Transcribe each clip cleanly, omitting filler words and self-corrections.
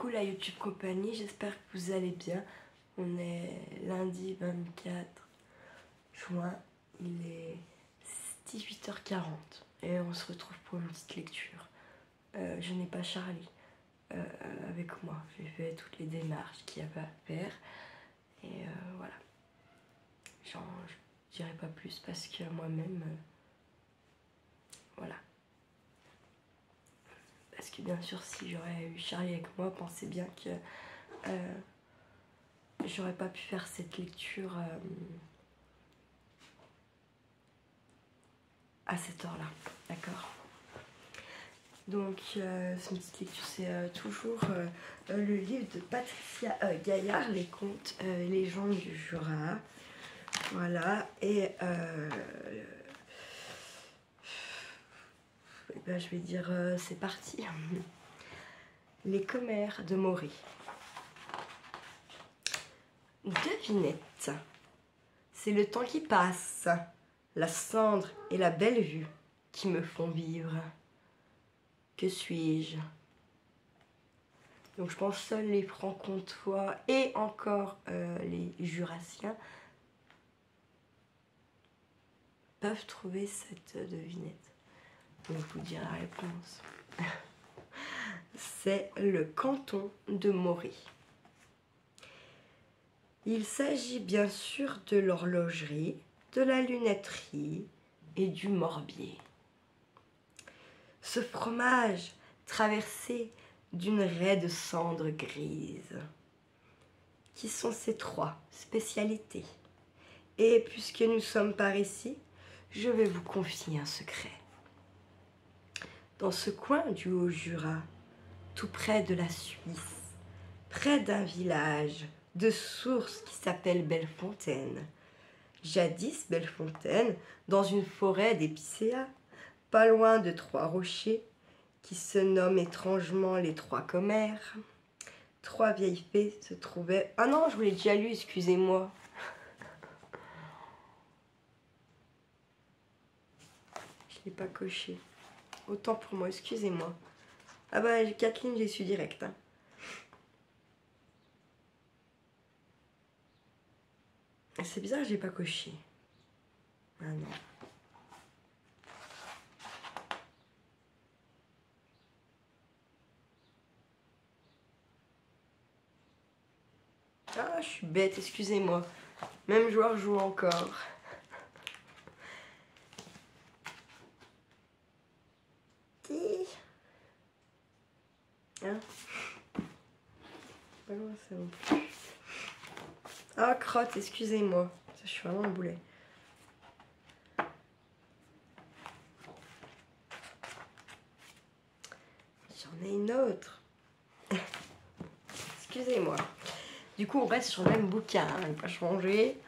coucou la YouTube compagnie, j'espère que vous allez bien. On est lundi 24 juin, il est 18h40 et on se retrouve pour une petite lecture. Je n'ai pas Charlie avec moi, j'ai fait toutes les démarches qu'il y avait à faire et voilà. Je dirai pas plus parce que moi-même, voilà. Parce que bien sûr, si j'aurais eu Charlie avec moi, pensez bien que j'aurais pas pu faire cette lecture à cette heure-là, d'accord? Donc, cette petite lecture, c'est toujours le livre de Patricia Gaillard, Les Contes, légendes du Jura. Voilà, et ben, je vais dire, c'est parti. Les commères de Maury. Devinette, c'est le temps qui passe, la cendre et la belle vue qui me font vivre. Que suis-je? Donc je pense que seuls les francs-comtois et encore les jurassiens peuvent trouver cette devinette. Donc je vous dirai la réponse. C'est le canton de Maury. Il s'agit bien sûr de l'horlogerie, de la lunetterie et du morbier. Ce fromage traversé d'une raie de cendre grise, qui sont ces trois spécialités. Et puisque nous sommes par ici, je vais vous confier un secret. Dans ce coin du Haut-Jura, tout près de la Suisse, près d'un village de sources qui s'appelle Bellefontaine. Jadis Bellefontaine, dans une forêt d'épicéas, pas loin de trois rochers, qui se nomment étrangement les trois commères, trois vieilles fées se trouvaient... Ah non, je vous l'ai déjà lu, excusez-moi. Je l'ai pas coché. Autant pour moi, excusez-moi. Ah bah, Kathleen, j'ai su direct. Hein. C'est bizarre, j'ai pas coché. Ah non. Ah, je suis bête, excusez-moi. Même joueur joue encore. Hein? Pas loin, ça non plus. Ah, crotte, excusez-moi. Je suis vraiment un boulet. J'en ai une autre. Excusez-moi. Du coup, on reste sur le même bouquin, hein, il n'a pas changé.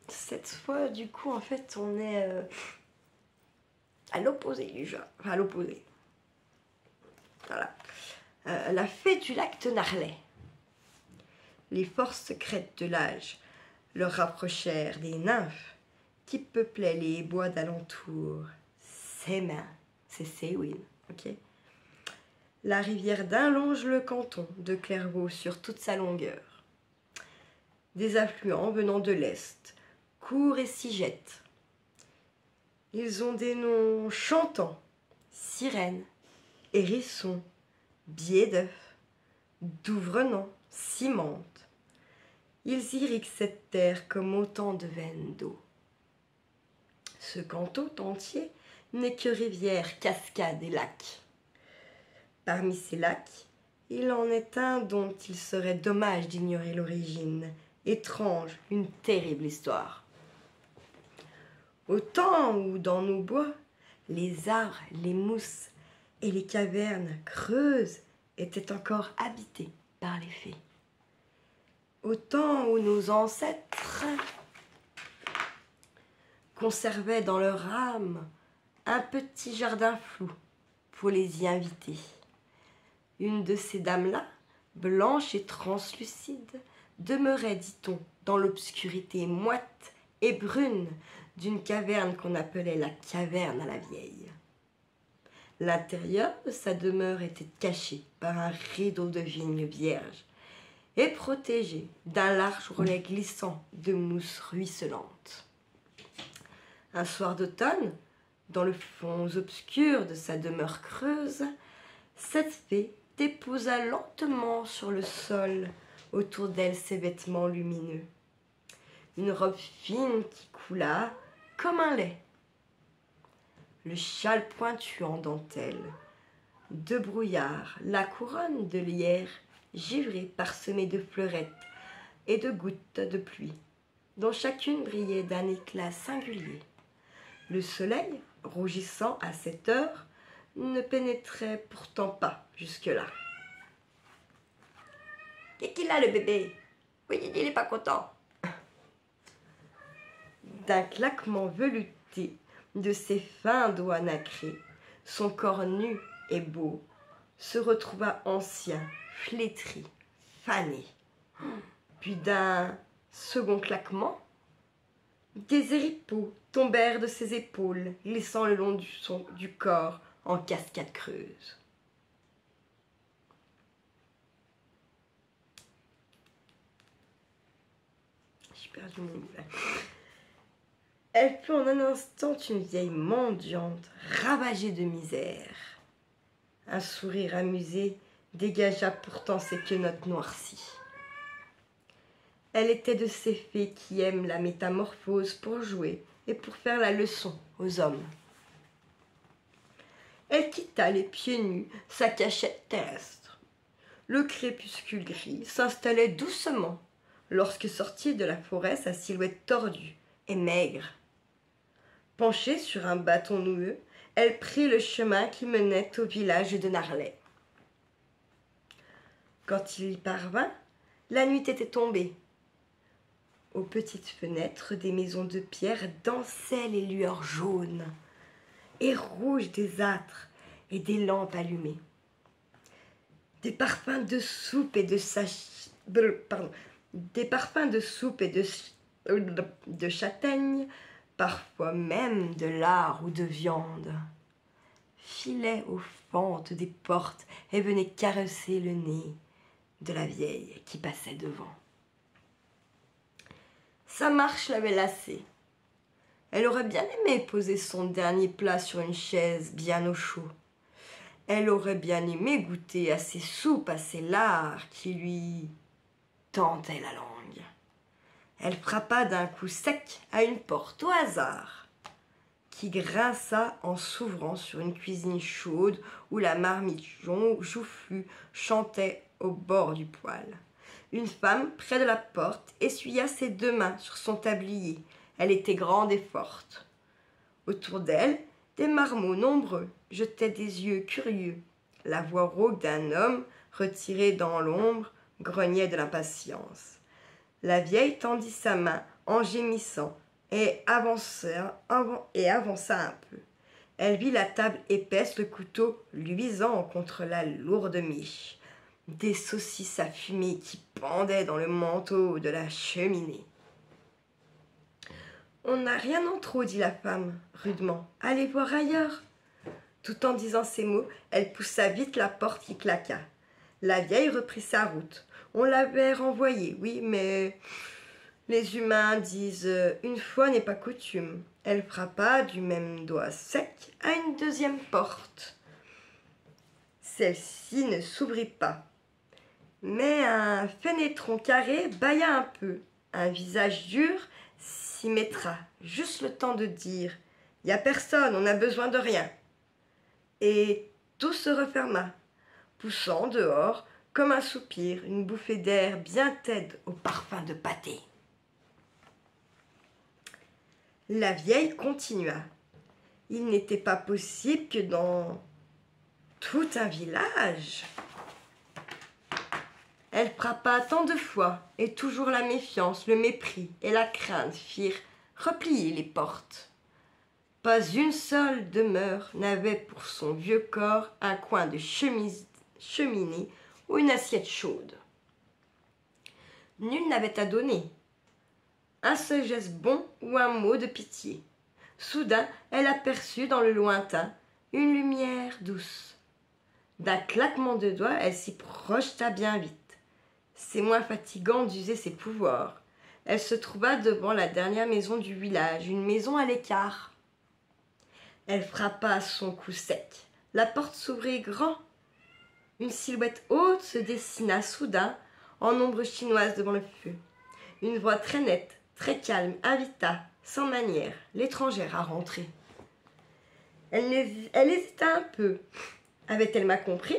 Cette fois, du coup, en fait, on est à l'opposé du jeu. Enfin, à l'opposé. Voilà. La fée du lac de Narlet. Les forces secrètes de l'âge leur rapprochèrent des nymphes qui peuplaient les bois d'alentour. Ses mains, c'est Séwin, ok? La rivière d'Ain longe le canton de Clairvaux sur toute sa longueur. Des affluents venant de l'est courent et s'y jettent. Ils ont des noms chantants, sirènes, hérissons, biais d'œufs, douvrenant, cimente. Ils irriguent cette terre comme autant de veines d'eau. Ce canton entier n'est que rivières, cascades et lacs. Parmi ces lacs, il en est un dont il serait dommage d'ignorer l'origine. Étrange, une terrible histoire. Au temps où, dans nos bois, les arbres, les mousses et les cavernes creuses étaient encore habitées par les fées. Au temps où nos ancêtres conservaient dans leur âme un petit jardin flou pour les y inviter. Une de ces dames-là, blanche et translucide, demeurait, dit-on, dans l'obscurité moite et brune d'une caverne qu'on appelait la caverne à la vieille. L'intérieur de sa demeure était caché par un rideau de vigne vierge et protégé d'un large relais glissant de mousse ruisselante. Un soir d'automne, dans le fond obscur de sa demeure creuse, cette fée déposa lentement sur le sol autour d'elle ses vêtements lumineux. Une robe fine qui coula comme un lait. Le châle pointu en dentelle, de brouillard, la couronne de lierre givrée parsemée de fleurettes et de gouttes de pluie, dont chacune brillait d'un éclat singulier. Le soleil, rougissant à cette heure, ne pénétrait pourtant pas jusque-là. « Qu'est-ce qu'il a, le bébé? Oui, il n'est pas content. » D'un claquement velouté de ses fins doigts nacrés, son corps nu et beau se retrouva ancien, flétri, fané. Puis d'un second claquement, deséripeaux tombèrent de ses épaules, glissant le long du corps en cascade creuse. J'ai perdu mon mot là. Elle fut en un instant une vieille mendiante, ravagée de misère. Un sourire amusé dégagea pourtant ses quenottes noircies. Elle était de ces fées qui aiment la métamorphose pour jouer et pour faire la leçon aux hommes. Elle quitta les pieds nus sa cachette terrestre. Le crépuscule gris s'installait doucement lorsque sortit de la forêt sa silhouette tordue et maigre. Penchée sur un bâton noueux, elle prit le chemin qui menait au village de Narlet. Quand il y parvint, la nuit était tombée. Aux petites fenêtres des maisons de pierre dansaient les lueurs jaunes et rouges des âtres et des lampes allumées. Des parfums de soupe et de châtaigne, parfois même de lard ou de viande, filaient aux fentes des portes et venaient caresser le nez de la vieille qui passait devant. Sa marche l'avait lassée. Elle aurait bien aimé poser son dernier plat sur une chaise bien au chaud. Elle aurait bien aimé goûter à ces soupes, à ces lards qui lui tentaient la langue. Elle frappa d'un coup sec à une porte au hasard, qui grinça en s'ouvrant sur une cuisine chaude où la marmite joufflue chantait au bord du poêle. Une femme, près de la porte, essuya ses deux mains sur son tablier. Elle était grande et forte. Autour d'elle, des marmots nombreux jetaient des yeux curieux. La voix rauque d'un homme, retiré dans l'ombre, grognait de l'impatience. La vieille tendit sa main en gémissant et avança un peu. Elle vit la table épaisse, le couteau luisant contre la lourde miche. Des saucisses à fumer qui pendaient dans le manteau de la cheminée. « On n'a rien en trop, dit la femme, rudement. Allez voir ailleurs. » Tout en disant ces mots, elle poussa vite la porte qui claqua. La vieille reprit sa route. On l'avait renvoyée, oui, mais les humains disent « une fois n'est pas coutume ». Elle frappa du même doigt sec à une deuxième porte. Celle-ci ne s'ouvrit pas. Mais un fenêtron carré bâilla un peu. Un visage dur s'y mettra, juste le temps de dire « Y a personne, on a besoin de rien ». Et tout se referma, poussant dehors, comme un soupir, une bouffée d'air bien tiède au parfum de pâté. La vieille continua. Il n'était pas possible que dans tout un village... Elle frappa tant de fois, et toujours la méfiance, le mépris et la crainte firent replier les portes. Pas une seule demeure n'avait pour son vieux corps un coin de cheminée ou une assiette chaude. Nul n'avait à donner. Un seul geste bon ou un mot de pitié. Soudain, elle aperçut dans le lointain une lumière douce. D'un claquement de doigts, elle s'y projeta bien vite. C'est moins fatigant d'user ses pouvoirs. Elle se trouva devant la dernière maison du village, une maison à l'écart. Elle frappa son cou sec. La porte s'ouvrit grand. Une silhouette haute se dessina soudain en ombre chinoise devant le feu. Une voix très nette, très calme, invita, sans manière, l'étrangère à rentrer. Elle hésita un peu. Avait-elle mal compris?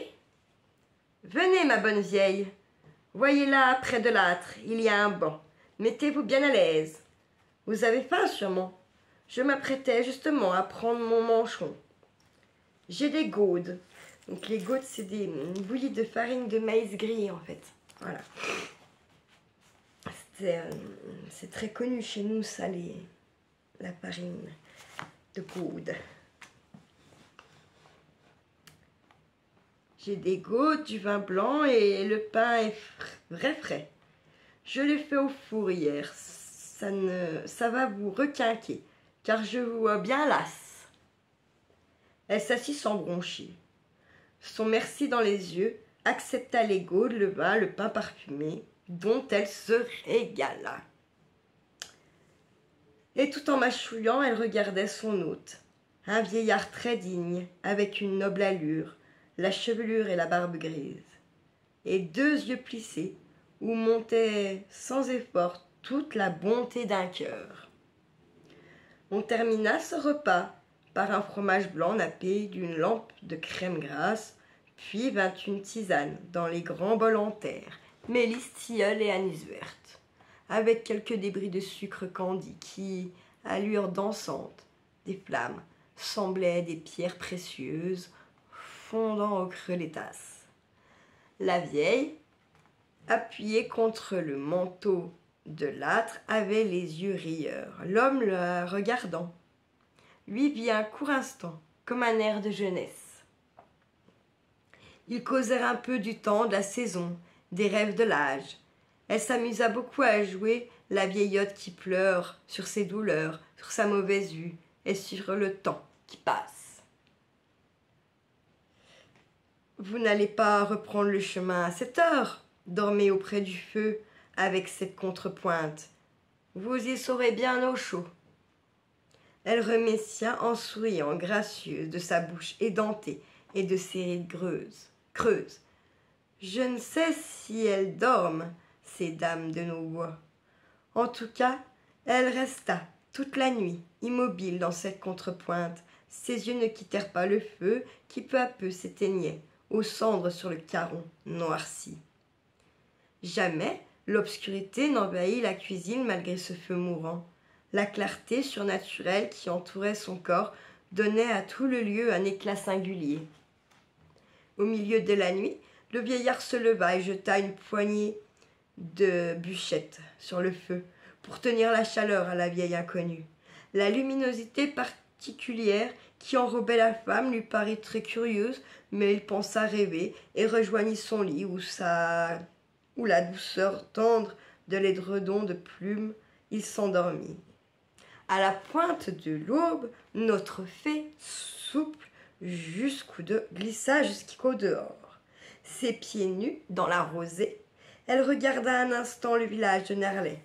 Venez, ma bonne vieille. Voyez là, près de l'âtre, il y a un banc. Mettez-vous bien à l'aise. Vous avez faim sûrement. Je m'apprêtais justement à prendre mon manchon. J'ai des gaudes. Donc les gaudes, c'est des bouillies de farine de maïs gris en fait. Voilà. C'est très connu chez nous, ça, la farine de gaude. J'ai des gaudes, du vin blanc et le pain est vrai frais. Je l'ai fait au four hier. Ça va vous requinquer, car je vous vois bien lasse. Elle s'assit sans broncher. Son merci dans les yeux, accepta les gaudes, le vin, le pain parfumé, dont elle se régala. Et tout en mâchouillant, elle regardait son hôte, un vieillard très digne, avec une noble allure, la chevelure et la barbe grise, et 2 yeux plissés, où montait sans effort toute la bonté d'un cœur. On termina ce repas par un fromage blanc nappé d'une lampe de crème grasse, puis 21 tisanes dans les grands bols en terre, mélisse, tilleul et anis verte, avec quelques débris de sucre candi qui, à lueur dansante des flammes, semblaient des pierres précieuses fondant au creux des tasses. La vieille, appuyée contre le manteau de l'âtre, avait les yeux rieurs. L'homme la regardant lui vit un court instant, comme un air de jeunesse. Ils causèrent un peu du temps, de la saison, des rêves de l'âge. Elle s'amusa beaucoup à jouer la vieillotte qui pleure sur ses douleurs, sur sa mauvaise vue et sur le temps qui passe. Vous n'allez pas reprendre le chemin à cette heure, dormez auprès du feu avec cette contrepointe. Vous y saurez bien au chaud. Elle remercia en souriant, gracieuse de sa bouche édentée et de ses rides creuses. Je ne sais si elles dorment, ces dames de nos bois. En tout cas, elle resta toute la nuit, immobile dans cette contrepointe. Ses yeux ne quittèrent pas le feu qui peu à peu s'éteignait, aux cendres sur le carron noirci. Jamais l'obscurité n'envahit la cuisine malgré ce feu mourant. La clarté surnaturelle qui entourait son corps donnait à tout le lieu un éclat singulier. Au milieu de la nuit, le vieillard se leva et jeta une poignée de bûchettes sur le feu pour tenir la chaleur à la vieille inconnue. La luminosité particulière qui enrobait la femme lui parut très curieuse, mais il pensa rêver et rejoignit son lit où la douceur tendre de l'édredon de plumes, il s'endormit. À la pointe de l'aube, notre fée, souple glissa jusqu'au dehors. Ses pieds nus dans la rosée, elle regarda un instant le village de Nerley.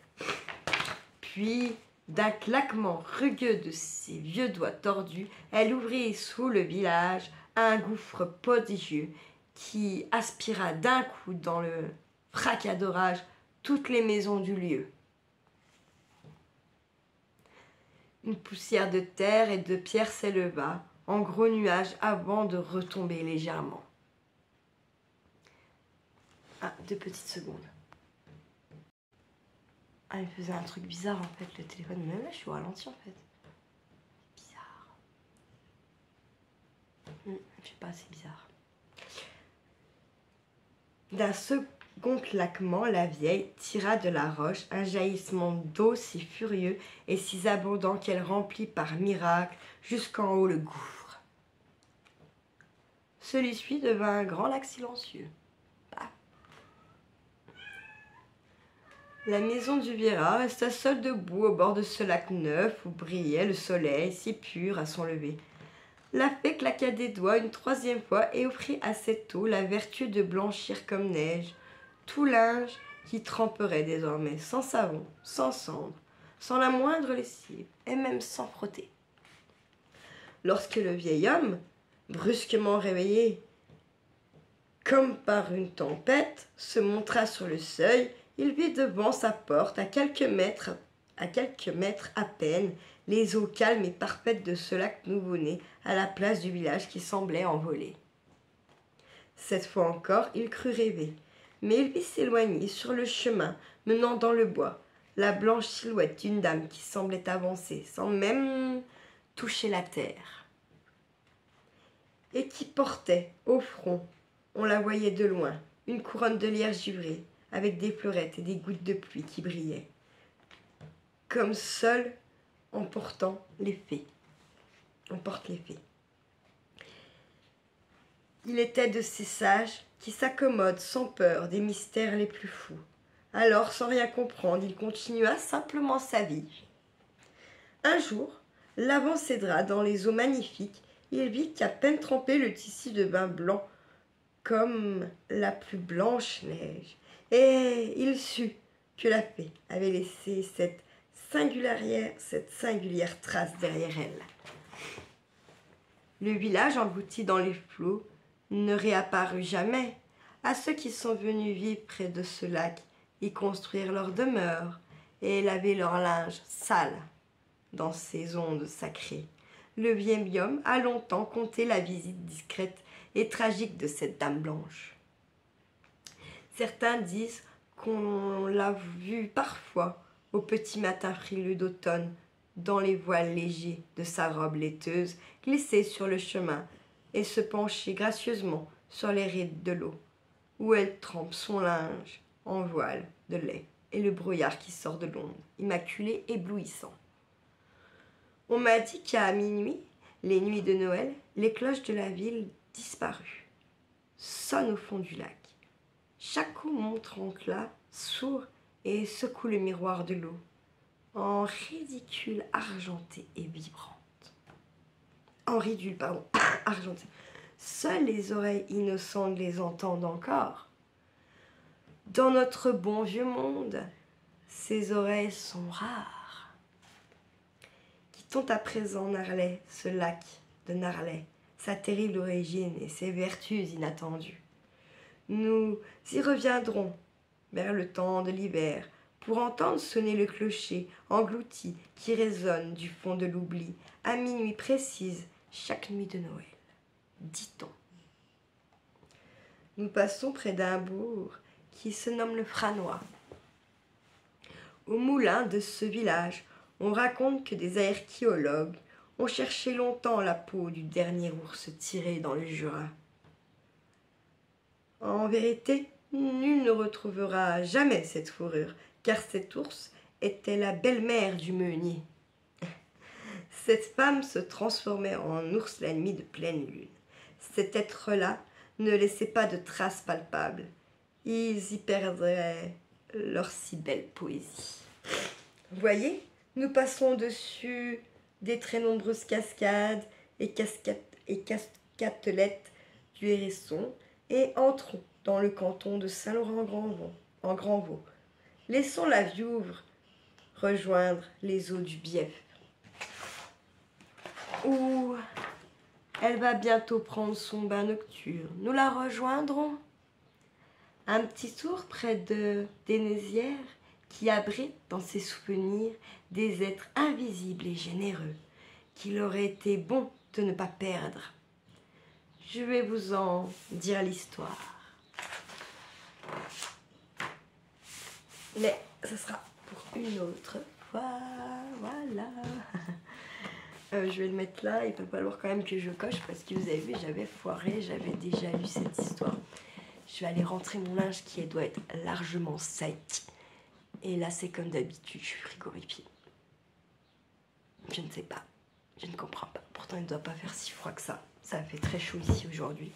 Puis, d'un claquement rugueux de ses vieux doigts tordus, elle ouvrit sous le village un gouffre prodigieux qui aspira d'un coup dans le fracas d'orage toutes les maisons du lieu. Une poussière de terre et de pierre s'éleva en gros nuages avant de retomber légèrement. 2 petites secondes. Il faisait un truc bizarre en fait, le téléphone. Même là, je suis au ralenti en fait. Bizarre. Je sais pas, c'est bizarre. D'un second claquement, la vieille tira de la roche un jaillissement d'eau si furieux et si abondant qu'elle remplit par miracle jusqu'en haut le gouffre. Celui-ci devint un grand lac silencieux. La maison du vieillard resta seule debout au bord de ce lac neuf où brillait le soleil si pur à son lever. La fée claqua des doigts une troisième fois et offrit à cette eau la vertu de blanchir comme neige tout linge qui tremperait désormais sans savon, sans cendre, sans la moindre lessive, et même sans frotter. Lorsque le vieil homme, brusquement réveillé, comme par une tempête, se montra sur le seuil, il vit devant sa porte, à quelques mètres à peine, les eaux calmes et parfaites de ce lac nouveau-né à la place du village qui semblait envolé. Cette fois encore, il crut rêver, mais il vit s'éloigner sur le chemin menant dans le bois la blanche silhouette d'une dame qui semblait avancer sans même toucher la terre et qui portait au front, on la voyait de loin, une couronne de lierre givrée avec des fleurettes et des gouttes de pluie qui brillaient, comme seul emportant les fées. Emporte les fées. Il était de ces sages qui s'accommodent sans peur des mystères les plus fous. Alors, sans rien comprendre, il continua simplement sa vie. Un jour, lavant ses draps dans les eaux magnifiques, il vit qu'à peine trempé le tissu de bain blanc comme la plus blanche neige. Et il sut que la fée avait laissé cette singulière trace derrière elle. Le village englouti dans les flots ne réapparut jamais à ceux qui sont venus vivre près de ce lac, y construire leur demeure et laver leur linge sale dans ces ondes sacrées. Le vieil homme a longtemps compté la visite discrète et tragique de cette dame blanche. Certains disent qu'on l'a vue parfois au petit matin frileux d'automne, dans les voiles légers de sa robe laiteuse, glisser sur le chemin et se pencher gracieusement sur les rides de l'eau, où elle trempe son linge en voile de lait et le brouillard qui sort de l'onde, immaculé, éblouissant. On m'a dit qu'à minuit, les nuits de Noël, les cloches de la ville disparues sonnent au fond du lac. Chaque coup montre en là, sourd, et secoue le miroir de l'eau, en ridicule argentée et vibrante. En ridule, pardon, argentée. Seules les oreilles innocentes les entendent encore. Dans notre bon vieux monde, ces oreilles sont rares. Quittons à présent Narlet, ce lac de Narlet, sa terrible origine et ses vertus inattendues. Nous y reviendrons vers le temps de l'hiver pour entendre sonner le clocher englouti qui résonne du fond de l'oubli à minuit précise chaque nuit de Noël, dit-on. Nous passons près d'un bourg qui se nomme le Franois. Au moulin de ce village, on raconte que des archéologues ont cherché longtemps la peau du dernier ours tiré dans le Jura. En vérité, nul ne retrouvera jamais cette fourrure, car cet ours était la belle-mère du meunier. Cette femme se transformait en ours la nuit de pleine lune. Cet être-là ne laissait pas de traces palpables. Ils y perdraient leur si belle poésie. Voyez, nous passons dessus des très nombreuses cascades et cascatelettes du Hérisson et entrons dans le canton de Saint-Laurent-en-Grandvaux. Laissons la Viouvre rejoindre les eaux du Bief, où elle va bientôt prendre son bain nocturne. Nous la rejoindrons. Un petit tour près de Dénésières qui abrite dans ses souvenirs des êtres invisibles et généreux qu'il aurait été bon de ne pas perdre. Je vais vous en dire l'histoire. Mais ce sera pour une autre fois. Voilà. Je vais le mettre là. Il peut falloir quand même que je coche parce que vous avez vu, j'avais foiré, j'avais déjà lu cette histoire. Je vais aller rentrer mon linge qui doit être largement sec. Et là, c'est comme d'habitude, je suis frigorifiée. Je ne sais pas. Je ne comprends pas. Pourtant, il ne doit pas faire si froid que ça. Ça fait très chaud ici aujourd'hui.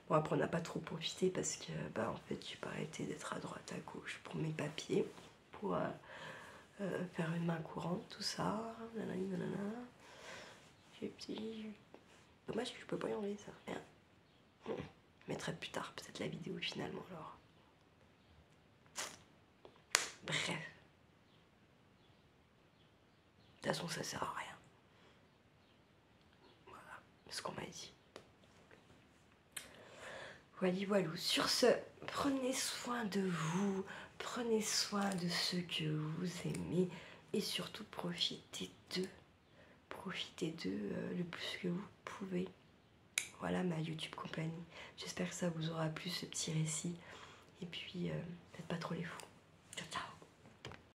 Bon, après, on n'a pas trop profité parce que, en fait, j'ai pas arrêté d'être à droite, à gauche pour mes papiers, pour faire une main courante, tout ça. Nanana. Dommage que je peux pas y enlever ça. Merde. Je mettrai plus tard peut-être la vidéo finalement alors. Bref. De toute façon ça sert à rien. Voilà ce qu'on m'a dit. Voilà. Sur ce, prenez soin de vous, prenez soin de ceux que vous aimez et surtout profitez d'eux. Profitez d'eux le plus que vous pouvez. Voilà ma YouTube compagnie. J'espère que ça vous aura plu ce petit récit. Et puis, faites pas trop les fous. Ciao, ciao.